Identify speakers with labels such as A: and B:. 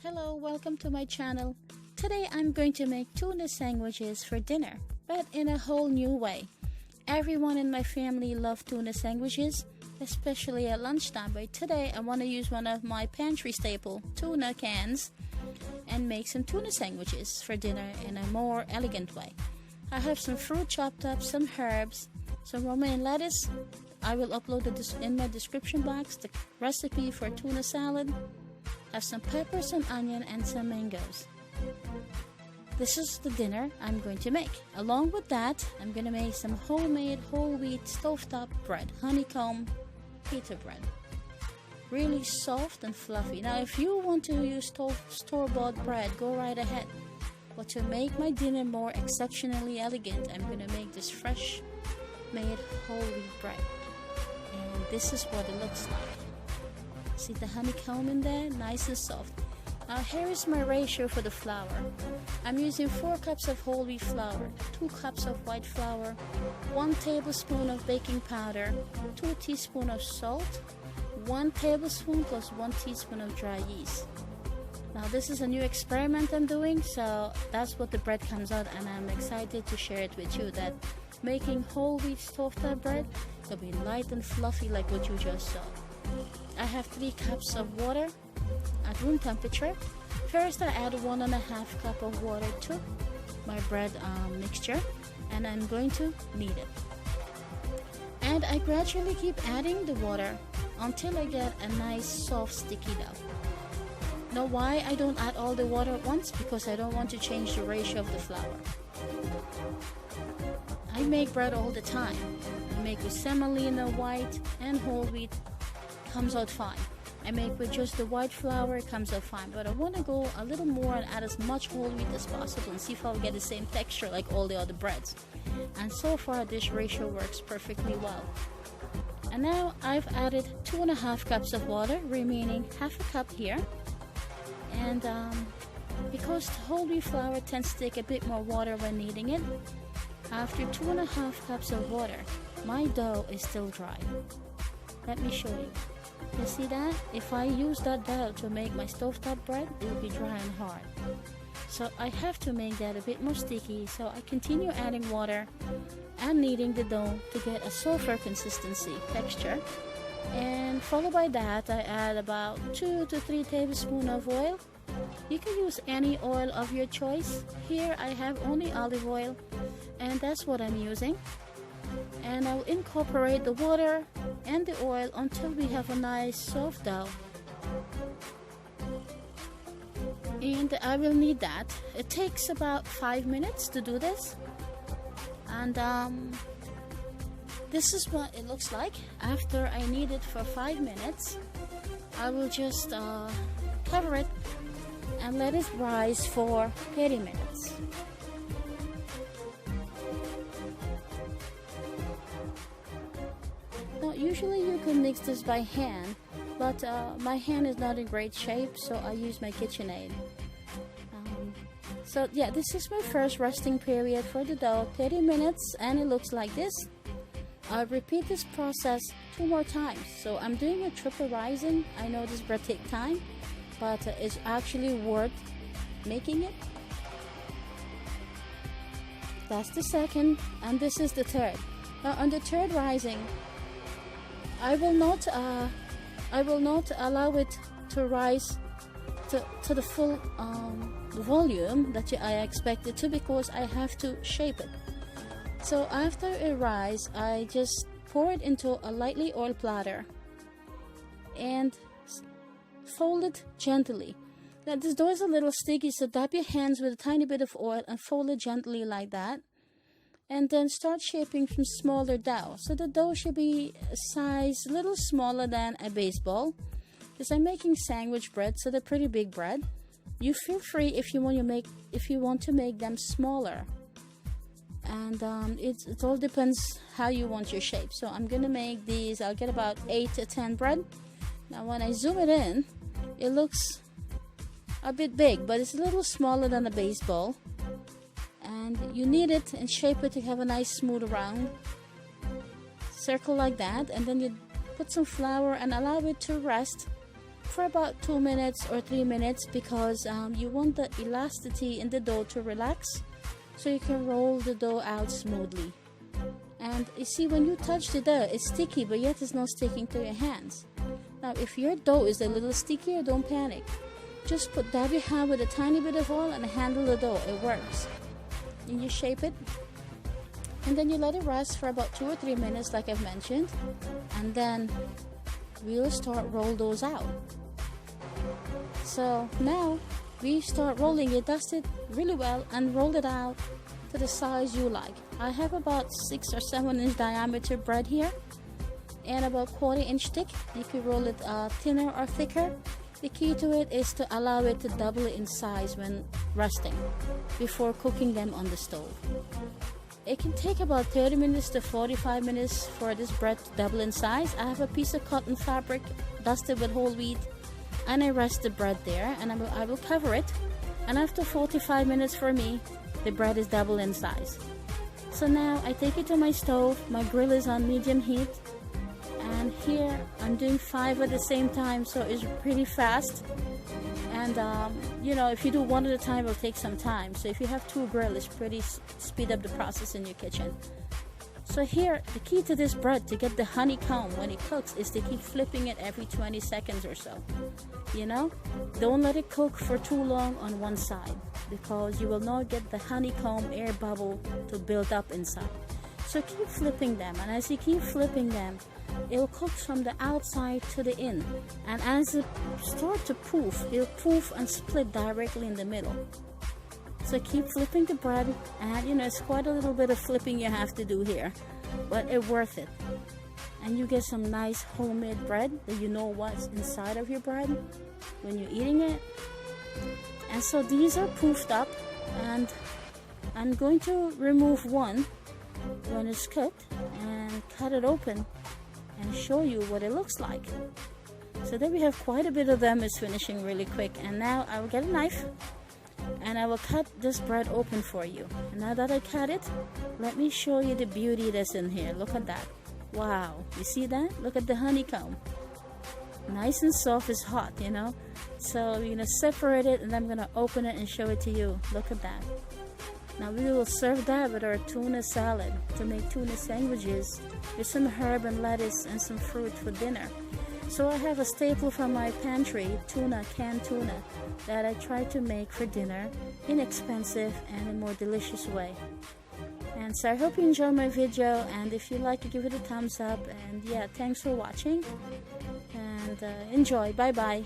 A: Hello, welcome to my channel. Today I'm going to make tuna sandwiches for dinner, but in a whole new way. Everyone in my family love tuna sandwiches, especially at lunchtime, but today I want to use one of my pantry staple tuna cans and make some tuna sandwiches for dinner in a more elegant way. I have some fruit chopped up, some herbs, some romaine lettuce. I will upload in my description box the recipe for tuna salad. Have some peppers, some onion, and some mangoes. This is the dinner I'm going to make. Along with that, I'm going to make some homemade whole wheat stovetop bread, honeycomb pita bread. Really soft and fluffy. Now, if you want to use store-bought bread, go right ahead. But to make my dinner more exceptionally elegant, I'm going to make this fresh made whole wheat bread. And this is what it looks like. See the honeycomb in there? Nice and soft. Now here is my ratio for the flour. I'm using 4 cups of whole wheat flour, 2 cups of white flour, 1 tablespoon of baking powder, 2 teaspoons of salt, 1 tablespoon plus 1 teaspoon of dry yeast. Now this is a new experiment I'm doing, so that's what the bread comes out, and I'm excited to share it with you that making whole wheat stovetop bread will be light and fluffy like what you just saw. I have 3 cups of water at room temperature. First, I add 1.5 cup of water to my bread mixture, and I'm going to knead it. And I gradually keep adding the water until I get a nice soft sticky dough. Now, why I don't add all the water at once? Because I don't want to change the ratio of the flour. I make bread all the time. I make with semolina, white, and whole wheat. Comes out fine. I make with just the white flour, it comes out fine, but I want to go a little more and add as much whole wheat as possible and see if I'll get the same texture like all the other breads. And so far this ratio works perfectly well. And now I've added 2.5 cups of water, remaining half a cup here. And because whole wheat flour tends to take a bit more water when kneading it, after 2.5 cups of water, my dough is still dry. Let me show you. You see that? If I use that dough to make my stovetop bread, it will be dry and hard. So I have to make that a bit more sticky, so I continue adding water and kneading the dough to get a softer consistency texture. And followed by that, I add about 2 to 3 tablespoons of oil. You can use any oil of your choice. Here I have only olive oil, and that's what I'm using. And I'll incorporate the water and the oil until we have a nice soft dough. And I will knead that. It takes about 5 minutes to do this. And this is what it looks like after I knead it for 5 minutes. I will just cover it and let it rise for 30 minutes. Now, usually you can mix this by hand, but my hand is not in great shape, so I use my KitchenAid. So yeah, this is my first resting period for the dough, 30 minutes, and it looks like this. I'll repeat this process 2 more times. So I'm doing a triple rising. I know this bread takes time, but it's actually worth making it. That's the second, and this is the third. Now on the third rising, I will not allow it to rise to the full volume that I expect it to, because I have to shape it. So after it rises, I just pour it into a lightly oiled platter and fold it gently. Now this dough is a little sticky, so dab your hands with a tiny bit of oil and fold it gently like that. And then start shaping from smaller dough. So the dough should be a size a little smaller than a baseball, because I'm making sandwich bread, so they're pretty big bread. You feel free if you want to make them smaller. And it all depends how you want your shape. So I'm gonna make these. I'll get about 8 to 10 bread. Now when I zoom it in, it looks a bit big, but it's a little smaller than a baseball. And you knead it and shape it to have a nice smooth round circle like that, and then you put some flour and allow it to rest for about 2 minutes or 3 minutes because you want the elasticity in the dough to relax so you can roll the dough out smoothly. And you see, when you touch the dough, it's sticky, but yet it's not sticking to your hands. Now, if your dough is a little stickier, don't panic. Just dab your hand with a tiny bit of oil and handle the dough. It works. And you shape it, and then you let it rest for about 2 or 3 minutes, like I've mentioned, and then we'll start roll those out. So now we start rolling it. Dust it really well and roll it out to the size you like. I have about 6 or 7 inch diameter bread here and about 1/4 inch thick. You can roll it thinner or thicker. The key to it is to allow it to double in size when resting before cooking them on the stove. It can take about 30 minutes to 45 minutes for this bread to double in size. I have a piece of cotton fabric dusted with whole wheat, and I rest the bread there, and I will cover it. And after 45 minutes for me, the bread is double in size. So now I take it to my stove. My grill is on medium heat, and here I'm doing 5 at the same time, so it's pretty fast. And you know, if you do one at a time, it'll take some time. So if you have 2 grills, it's pretty speed up the process in your kitchen. So here, the key to this bread to get the honeycomb when it cooks is to keep flipping it every 20 seconds or so. You know, don't let it cook for too long on one side because you will not get the honeycomb air bubble to build up inside. So keep flipping them, and as you keep flipping them, it will cook from the outside to the in, and as it starts to poof, it'll poof and split directly in the middle. So keep flipping the bread, and you know, it's quite a little bit of flipping you have to do here, but it's worth it. And you get some nice homemade bread that you know what's inside of your bread when you're eating it. And so these are poofed up, and I'm going to remove one when it's cooked and cut it open and show you what it looks like. So there we have quite a bit of them. It's finishing really quick, and now I will get a knife and I will cut this bread open for you. And now that I cut it, let me show you the beauty that's in here. Look at that. Wow, you see that? Look at the honeycomb. Nice and soft. It's hot, you know. So you're gonna separate it, and I'm gonna open it and show it to you. Look at that. Now we will serve that with our tuna salad to make tuna sandwiches with some herb and lettuce and some fruit for dinner. So I have a staple from my pantry, tuna, canned tuna, that I try to make for dinner, inexpensive and in a more delicious way. And so I hope you enjoy my video, and if you like it, give it a thumbs up. And yeah, thanks for watching, and enjoy. Bye bye.